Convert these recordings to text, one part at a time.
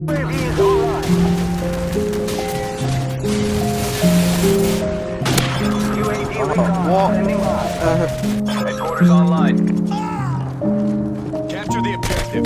UAV is online. UAV recon standing by. Headquarters online. Capture the objective.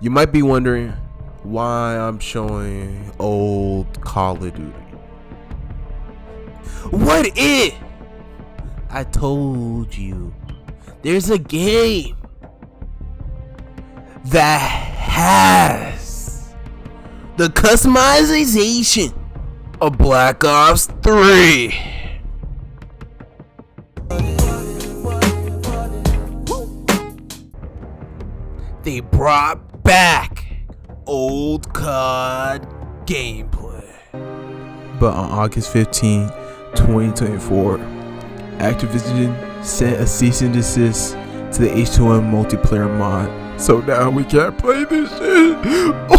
You might be wondering why I'm showing old Call of Duty. What it? I told you, there's a game that has the customization of Black Ops 3. They brought back old COD gameplay. But on August 15, 2024, Activision sent a cease and desist to the H2M multiplayer mod. So now we can't play this shit.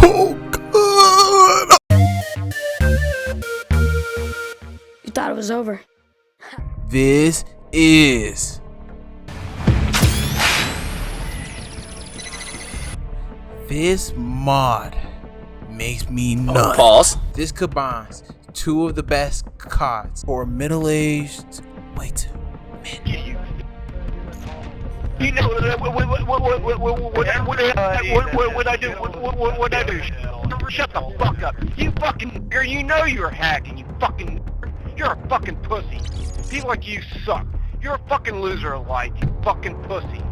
Oh God! You thought it was over. This is this mod makes me nuts. Pause. This combines two of the best CODs for middle-aged. Wait a minute. You know what I do? What I do? Shut the fuck up. You fucking, you know you're hacking. You're a fucking pussy. People like you suck. You're a fucking loser of life. You fucking pussy.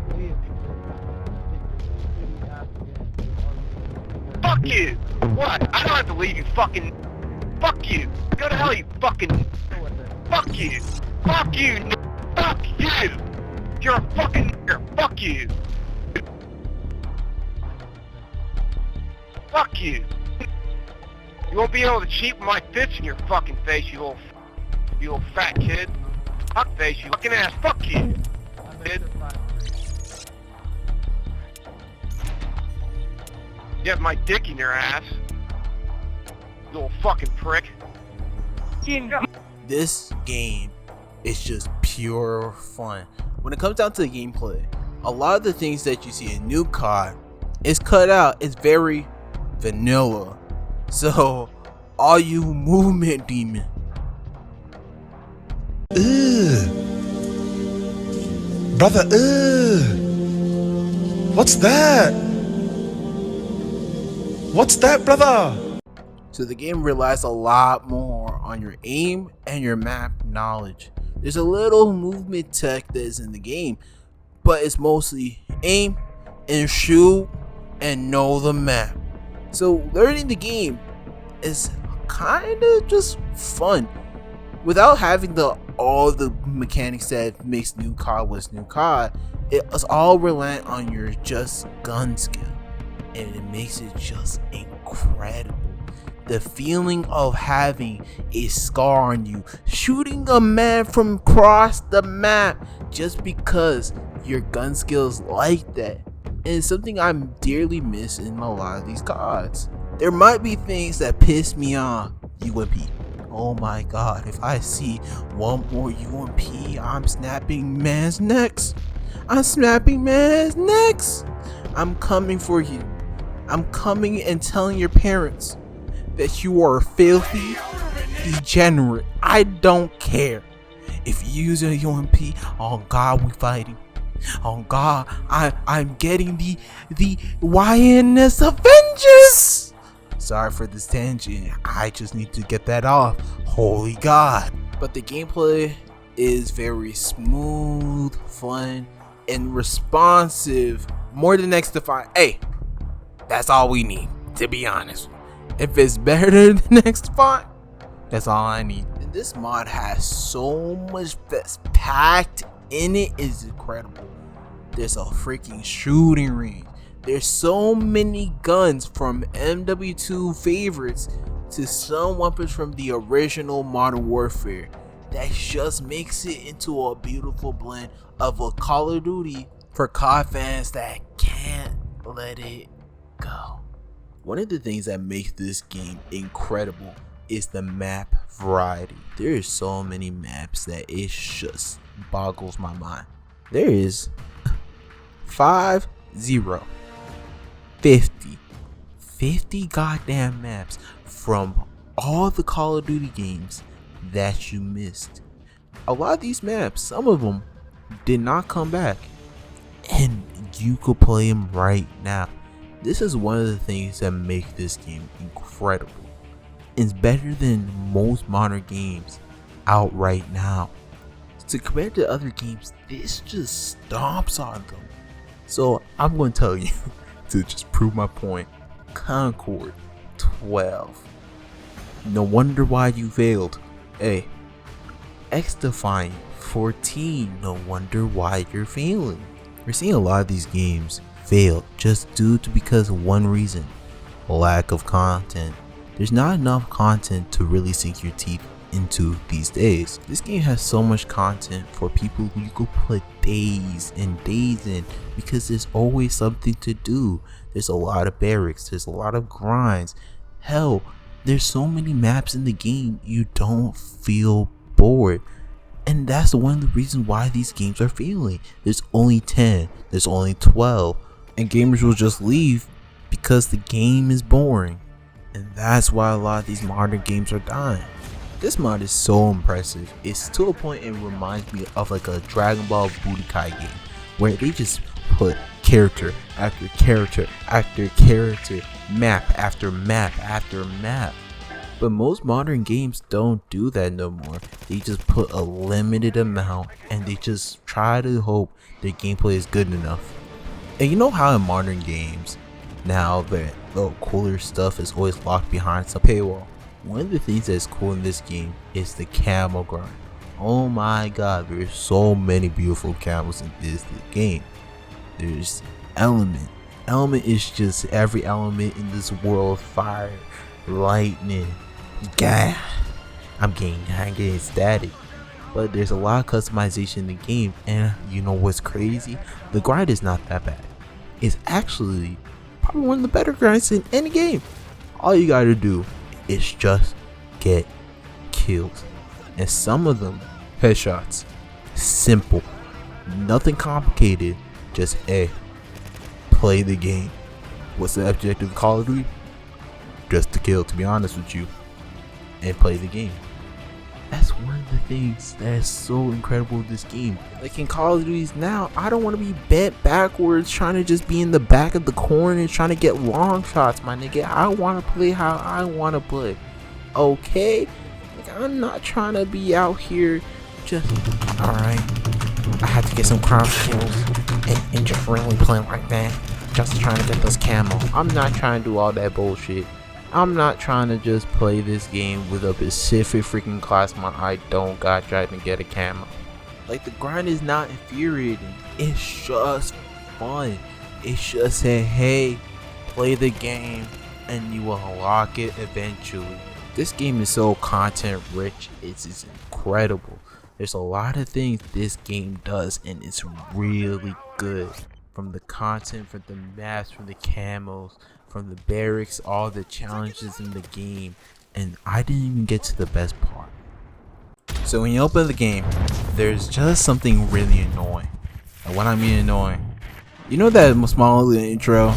Fuck you. What? I don't have to leave you fucking. Fuck you. Go to hell, you fucking. Fuck you. Fuck you. Fuck you. You're a fucking nigger. Fuck you. Fuck you. You won't be able to cheat my fists in your fucking face, you little fat kid. Fuck face, you fucking ass. Fuck you. Kid. You have my dick in your ass. You little fucking prick. This game is just pure fun. When it comes down to the gameplay, a lot of the things that you see in new COD is cut out. It's very vanilla. So, all you movement demon. Brother, what's that? What's that, brother? So the game relies a lot more on your aim and your map knowledge. There's a little movement tech that is in the game, but it's mostly aim and shoot and know the map. So learning the game is kind of just fun without having all the mechanics that makes new COD what's new COD. It's all reliant on your just gun skill, and it makes it just incredible. The feeling of having a scar on you, shooting a man from across the map just because your gun skills like that, and it's something I'm dearly missing in a lot of these CODs. There might be things that piss me off. UMP. Oh my god, if I see one more UMP, I'm snapping man's necks. I'm snapping man's necks. I'm coming for you. I'm coming and telling your parents that you are filthy, degenerate. I don't care. If you use a UMP, on God we fighting. On God, I'm getting the YNS Avengers. Sorry for this tangent. I just need to get that off. Holy God. But the gameplay is very smooth, fun, and responsive. More than X-Defy. Hey, that's all we need, to be honest. If it's better than X-Defy, that's all I need. And this mod has so much that's packed in it is incredible. There's a freaking shooting range. There's so many guns from MW2 favorites to some weapons from the original Modern Warfare. That just makes it into a beautiful blend of a Call of Duty for COD fans that can't let it go. One of the things that makes this game incredible is the map variety. There is so many maps that it just boggles my mind. There is 50 goddamn maps from all the Call of Duty games that you missed. A lot of these maps, some of them did not come back, and you could play them right now. This is one of the things that make this game incredible. It's better than most modern games out right now. To compare to other games, this just stomps on them. So I'm going to tell you to just prove my point. Concord 12. No wonder why you failed. Hey, X-Defy 14. No wonder why you're failing. We're seeing a lot of these games fail just due to because of one reason: lack of content. There's not enough content to really sink your teeth into these days. This game has so much content for people who you could put days and days in because there's always something to do. There's a lot of barracks, there's a lot of grinds. Hell, there's so many maps in the game you don't feel bored. And that's one of the reasons why these games are failing. There's only 10, there's only 12, and gamers will just leave because the game is boring. And that's why a lot of these modern games are dying. This mod is so impressive. It's to a point it reminds me of like a Dragon Ball Budokai game where they just put character after character after character, map after map after map. But most modern games don't do that no more. They just put a limited amount and they just try to hope their gameplay is good enough. And you know how in modern games now the cooler stuff is always locked behind some paywall. One of the things that's cool in this game is the camo grind. Oh my god, there's so many beautiful camos in this game. There's element. Element is just every element in this world: fire, lightning, gas. I'm getting static. But there's a lot of customization in the game, and you know what's crazy? The grind is not that bad. It's actually probably one of the better grinds in any game. All you gotta do is just get kills, and some of them headshots. Simple, nothing complicated. Just play the game. What's the objective of Call of Duty? Just to kill, to be honest with you, and play the game. That's one of the things that's so incredible with this game. Like in Call of Duties now, I don't want to be bent backwards trying to just be in the back of the corner trying to get long shots, my nigga. I want to play how I want to play. Okay? Like, I'm not trying to be out here just, alright, I have to get some crown kills and just really play like that just trying to get this camo. I'm not trying to do all that bullshit. I'm not trying to just play this game with a specific freaking class mod I don't got trying to get a camo. Like, the grind is not infuriating. It's just fun. It's just say, hey, play the game and you will unlock it eventually. This game is so content rich. It's incredible. There's a lot of things this game does and it's really good. From the content, from the maps, from the camos, from the barracks, all the challenges in the game. And I didn't even get to the best part. So when you open the game, there's just something really annoying. And what I mean annoying, you know that small little intro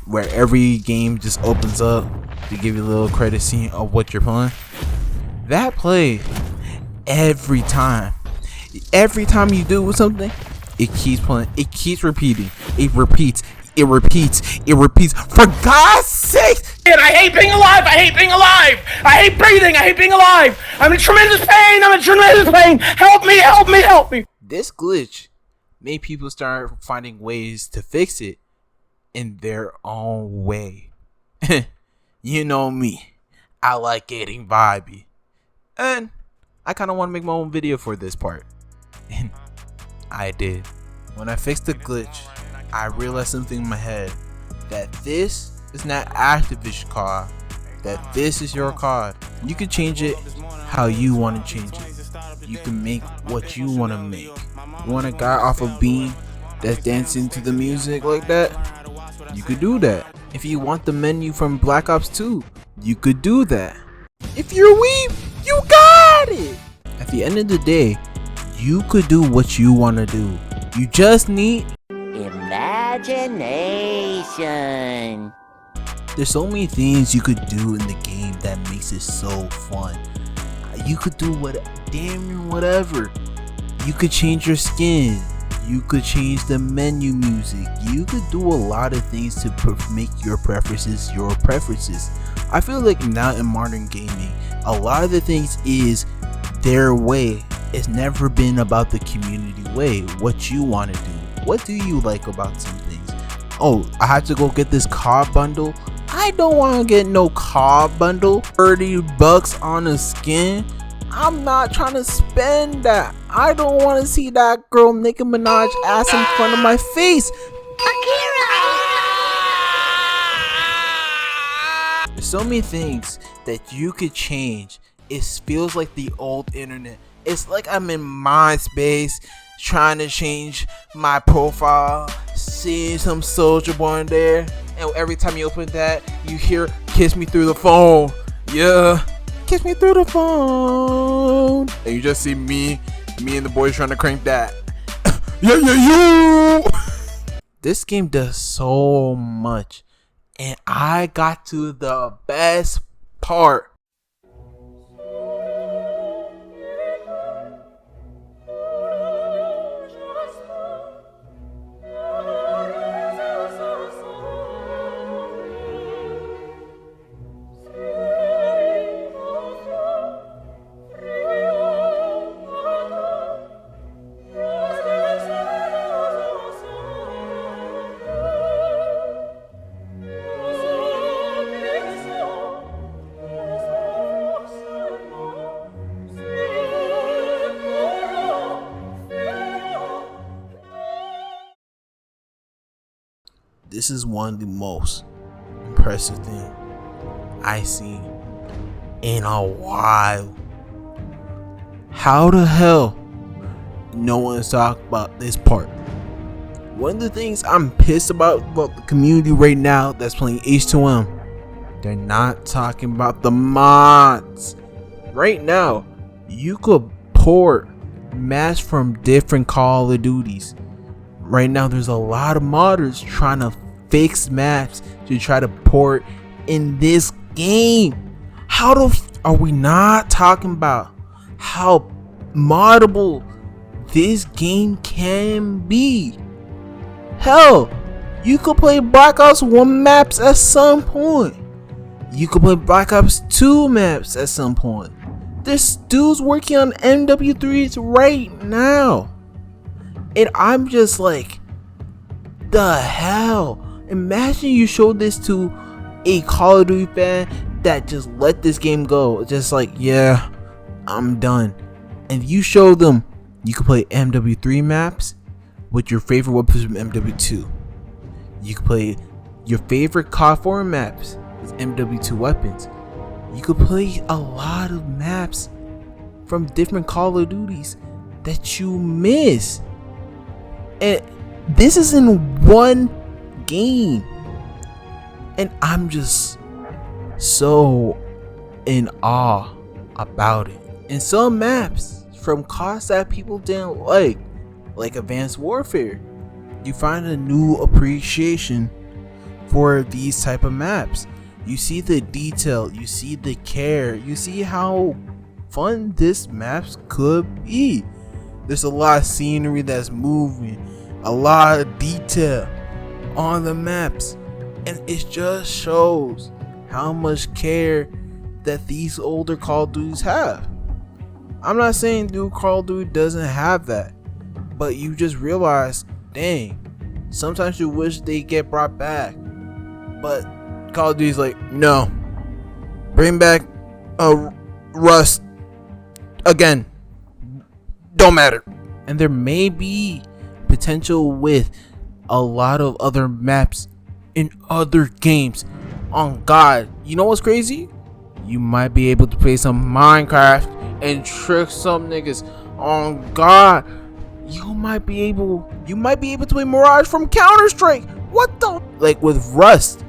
where every game just opens up to give you a little credit scene of what you're playing? That plays every time. Every time you do something, it keeps playing. It keeps repeating. It repeats. It repeats. It repeats. For God's sake, I hate being alive! I hate being alive! I hate breathing! I hate being alive! I'm in tremendous pain! I'm in tremendous pain! Help me! Help me! Help me! This glitch made people start finding ways to fix it in their own way. You know me. I like getting vibey. And I kind of want to make my own video for this part. And I did. When I fixed the glitch, I realized something in my head. That this is not Activision card. That this is your card. You can change it how you want to change it. You can make what you want to make. You want a guy off a beam that's dancing to the music like that? You could do that. If you want the menu from Black Ops 2, you could do that. If you're weak, you got it. At the end of the day, you could do what you want to do. You just need imagination. There's so many things you could do in the game that makes it so fun. You could do damn near whatever. You could change your skin. You could change the menu music. You could do a lot of things to make your preferences your preferences. I feel like now in modern gaming, a lot of the things is their way. It's never been about the community way. What you want to do. What do you like about some things? Oh, I have to go get this car bundle. I don't want to get no car bundle. $30 on a skin. I'm not trying to spend that. I don't want to see that girl Nicki Minaj ass in front of my face. There's so many things that you could change. It feels like the old internet. It's like I'm in MySpace trying to change my profile, seeing some Soulja Boy in there, and every time you open that, you hear "Kiss Me Through the Phone." Yeah, kiss me through the phone. And you just see me and the boys trying to crank that. Yeah. This game does so much, and I got to the best part. This is one of the most impressive things I've seen in a while. How the hell no one's talking about this part? One of the things I'm pissed about the community right now that's playing H2M, they're not talking about the mods. Right now, you could port maps from different Call of Duties. Right now, there's a lot of modders trying to fix maps to try to port in this game. How are we not talking about how moddable this game can be? Hell, you could play Black Ops 1 maps at some point. You could play Black Ops 2 maps at some point. This dude's working on MW3s right now. And I'm just like, the hell? Imagine you showed this to a Call of Duty fan that just let this game go. Just like, yeah, I'm done. And you show them you can play MW3 maps with your favorite weapons from MW2. You can play your favorite COD 4 maps with MW2 weapons. You could play a lot of maps from different Call of Duties that you miss. And this is in one game. And I'm just so in awe about it. And some maps from CODs that people didn't like Advanced Warfare, you find a new appreciation for these type of maps. You see the detail, you see the care, you see how fun this maps could be. There's a lot of scenery that's moving, a lot of detail on the maps, and it just shows how much care that these older Call of Duties have. I'm not saying Call of Duty doesn't have that, but you just realize, dang, sometimes you wish they get brought back. But Call of Duty's like, no, bring back Rust again, don't matter. And there may be potential with a lot of other maps in other games. On God, you know what's crazy? You might be able to play some Minecraft and trick some niggas. On God, you might be able to play Mirage from Counter-Strike. What the, like with Rust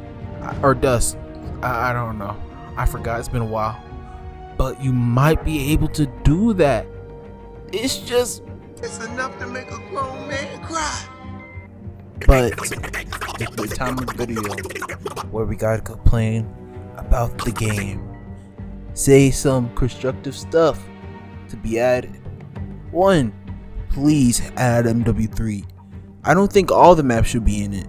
or Dust? I don't know. I forgot. It's been a while. But you might be able to do that. It's enough to make a grown man cry. But it's the time of the video where we gotta complain about the game. Say some constructive stuff to be added. 1, please add MW3. I don't think all the maps should be in it,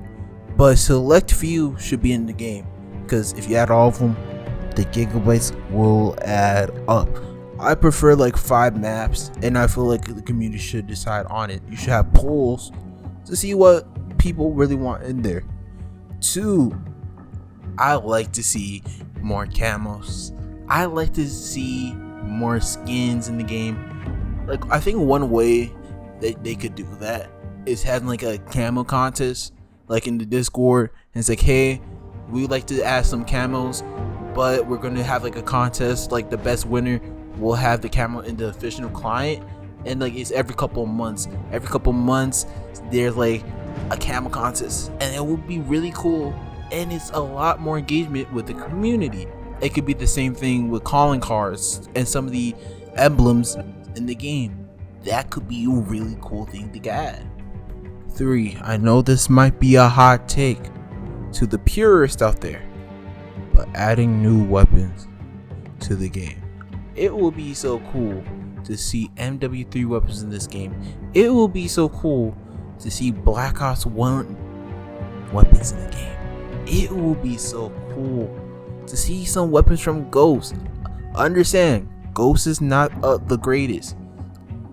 but a select few should be in the game, because if you add all of them, the gigabytes will add up. I prefer like 5 maps, and I feel like the community should decide on it. You should have polls to see what people really want in there. 2, I like to see more camos. I like to see more skins in the game. Like, I think one way that they could do that is having like a camo contest, like in the Discord, and it's like, hey, we'd like to add some camos, but we're gonna have like a contest, like the best winner will have the camo in the official client, and like it's every couple of months there's like a camo contest, and it would be really cool, and it's a lot more engagement with the community. It could be the same thing with calling cards and some of the emblems in the game. That could be a really cool thing to add. 3, I know this might be a hot take to the purist out there, but adding new weapons to the game. It will be so cool to see MW3 weapons in this game. It will be so cool to see Black Ops 1 weapons in the game. It will be so cool to see some weapons from Ghost. Understand, Ghost is not the greatest,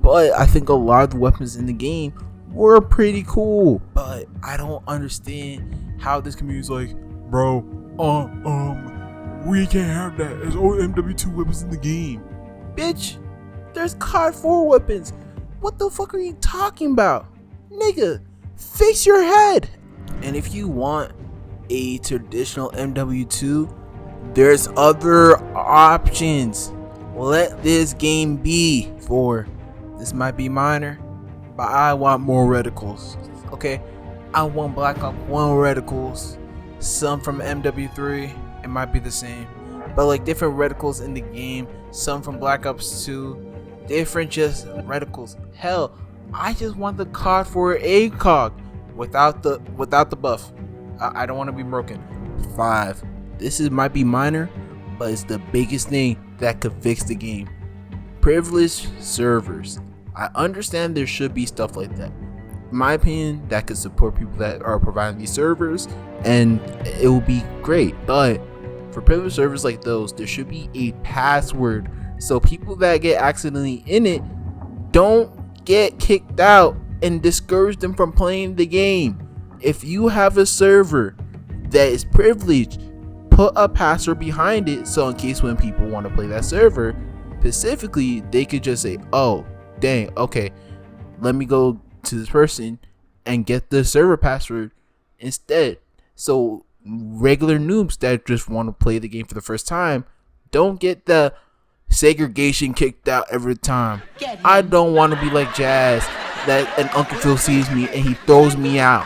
but I think a lot of the weapons in the game were pretty cool. But I don't understand how this community is like, bro, we can't have that. There's only MW2 weapons in the game. Bitch, there's COD 4 weapons. What the fuck are you talking about? Nigga, fix your head. And if you want a traditional MW2, there's other options. Let this game be. For this might be minor, but I want more reticles. Okay, I want Black Ops 1 reticles. Some from MW3, it might be the same, but like different reticles in the game. Some from Black Ops 2, different just reticles. Hell, I just want the COD for ACOG without the buff. I don't want to be broken. 5, this might be minor, but it's the biggest thing that could fix the game. Privileged servers. I understand there should be stuff like that. In my opinion, that could support people that are providing these servers, and it will be great. But for privileged servers like those, there should be a password, so people that get accidentally in it don't get kicked out and discourage them from playing the game. If you have a server that is privileged, put a password behind it, so in case when people want to play that server specifically, they could just say, oh dang, okay, let me go to this person and get the server password instead. So regular noobs that just want to play the game for the first time don't get the segregation kicked out every time. I don't want to be like Jazz, that an Uncle Phil sees me and he throws me out.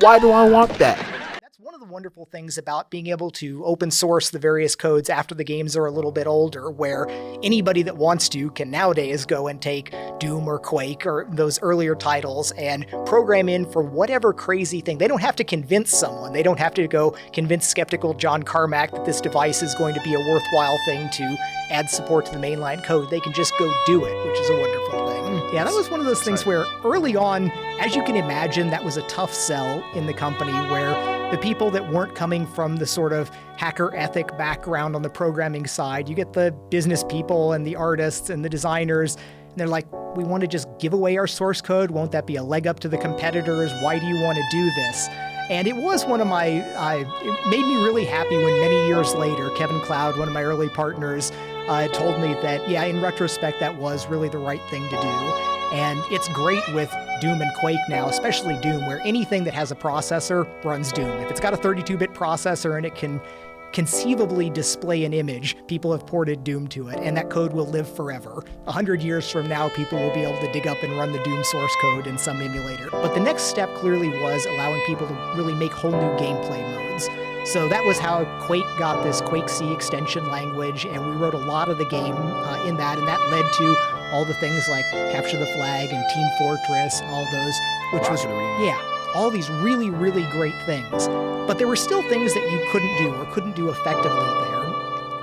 Why do I want that? That's one of the wonderful things about being able to open source the various codes after the games are a little bit older, where anybody that wants to can nowadays go and take Doom or Quake or those earlier titles and program in for whatever crazy thing. They don't have to convince someone. They don't have to go convince skeptical John Carmack that this device is going to be a worthwhile thing to add support to the mainline code. They can just go do it, which is a wonderful thing. Yeah, that was one of those things where early on, as you can imagine, that was a tough sell in the company, where the people that weren't coming from the sort of hacker ethic background on the programming side. You get the business people and the artists and the designers, and they're like, we want to just give away our source code. Won't that be a leg up to the competitors? Why do you want to do this? And it was one of my, it made me really happy when many years later, Kevin Cloud, one of my early partners, told me that, yeah, in retrospect, that was really the right thing to do. And it's great with Doom and Quake now, especially Doom, where anything that has a processor runs Doom. If it's got a 32-bit processor and it can conceivably display an image, people have ported Doom to it, and that code will live forever. 100 years from now, people will be able to dig up and run the Doom source code in some emulator. But the next step clearly was allowing people to really make whole new gameplay modes. So that was how Quake got this Quake C extension language, and we wrote a lot of the game in that, and that led to all the things like Capture the Flag and Team Fortress and all those, which was, all these really, really great things. But there were still things that you couldn't do or couldn't do effectively there.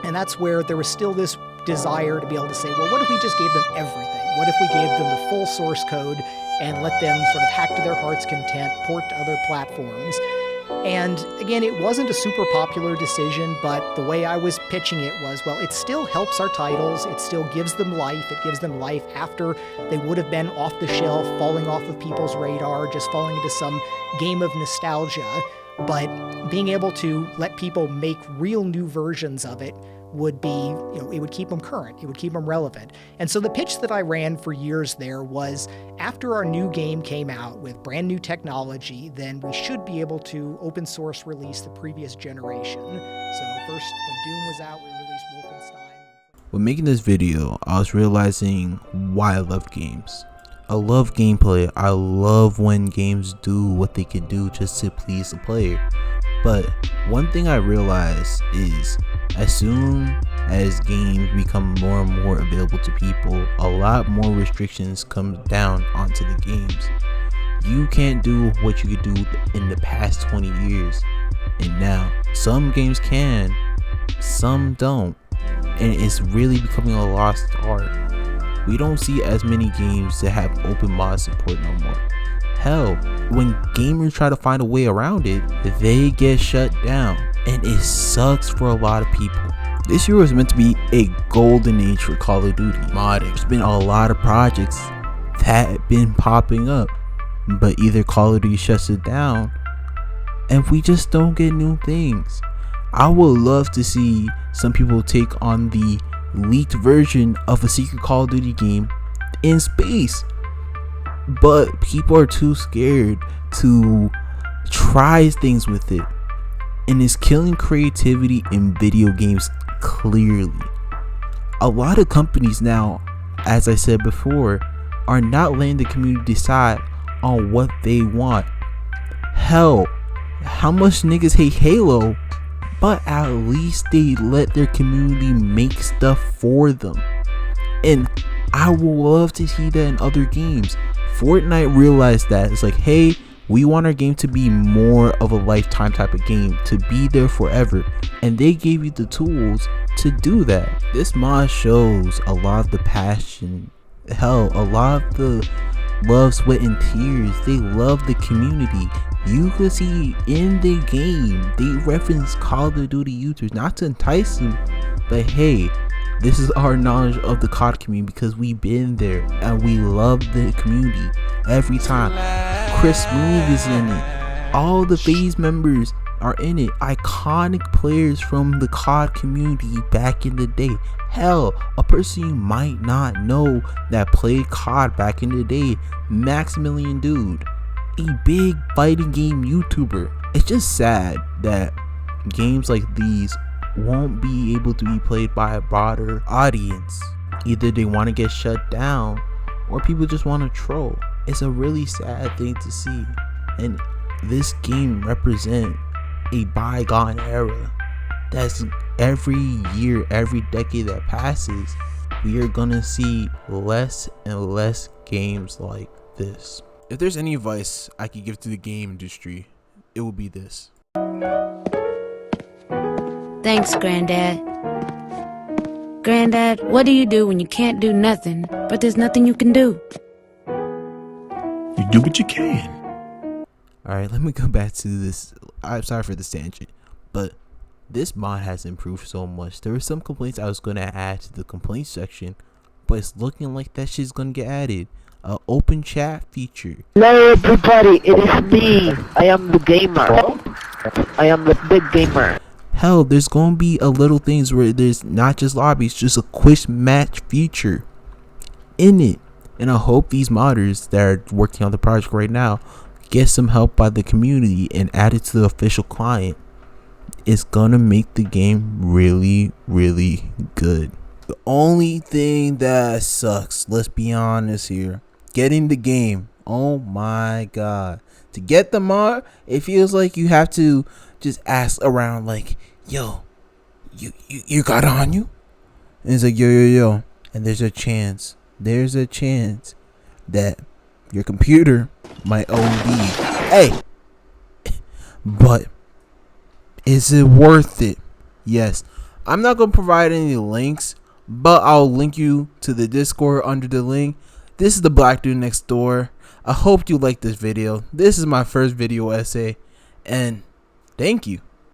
And that's where there was still this desire to be able to say, well, what if we just gave them everything? What if we gave them the full source code and let them sort of hack to their heart's content, port to other platforms? And again, it wasn't a super popular decision, but the way I was pitching it was, well, it still helps our titles. It still gives them life. It gives them life after they would have been off the shelf, falling off of people's radar, just falling into some game of nostalgia. But being able to let people make real new versions of it would be, it would keep them current. It would keep them relevant. And so the pitch that I ran for years there was, after our new game came out with brand new technology, then we should be able to open source release the previous generation. So first, when Doom was out, we released Wolfenstein. When making this video, I was realizing why I love games. I love gameplay. I love when games do what they can do just to please the player. But one thing I realized is, as soon as games become more and more available to people, a lot more restrictions come down onto the games. You can't do what you could do in the past 20 years. And now, some games can, some don't. And it's really becoming a lost art. We don't see as many games that have open mod support no more. Hell, when gamers try to find a way around it, they get shut down, and it sucks for a lot of people. This year was meant to be a golden age for Call of Duty modding. There's been a lot of projects that have been popping up, but either Call of Duty shuts it down, and we just don't get new things. I would love to see some people take on the leaked version of a secret Call of Duty game in space, but people are too scared to try things with it, and it's killing creativity in video games clearly. A lot of companies now, as I said before, are not letting the community decide on what they want. Hell, how much niggas hate Halo, but at least they let their community make stuff for them. And I would love to see that in other games. Fortnite realized that. It's like, hey, we want our game to be more of a lifetime type of game, to be there forever, and they gave you the tools to do that. This mod shows a lot of the passion, hell, a lot of the love, sweat, and tears. They love the community. You could see in the game, they reference Call of Duty users, not to entice them, but hey, this is our knowledge of the COD community because we've been there and we love the community every time. Chris Smooth is in it. All the FaZe members are in it. Iconic players from the COD community back in the day. Hell, a person you might not know that played COD back in the day, Maximilian Dude, a big fighting game YouTuber. It's just sad that games like these won't be able to be played by a broader audience. Either they want to get shut down or people just want to troll. It's a really sad thing to see, and this game represents a bygone era. That's every year, every decade that passes, we are gonna see less and less games like this. If there's any advice I could give to the game industry, it would be this. Thanks, Granddad. Granddad, what do you do when you can't do nothing, but there's nothing you can do? You do what you can. Alright, let me go back to this I'm sorry for this tangent, but this mod has improved so much. There were some complaints I was gonna add to the complaint section, but it's looking like that shit's gonna get added. A open chat feature. Hello everybody, it is me. I am the gamer. I am the big gamer. Hell, there's gonna be a little things where there's not just lobbies, just a quiz match feature in it. And I hope these modders that are working on the project right now get some help by the community and add it to the official client. It's gonna make the game really, really good. The only thing that sucks, let's be honest here, getting the game. Oh my god. To get the mod, it feels like you have to just ask around like, yo, you got it on you? And it's like, yo. And there's a chance that your computer might OD. Hey, but is it worth it? Yes. I'm not going to provide any links, but I'll link you to the Discord under the link. This is the Black Dude Next Door. I hope you like this video. This is my first video essay, and thank you.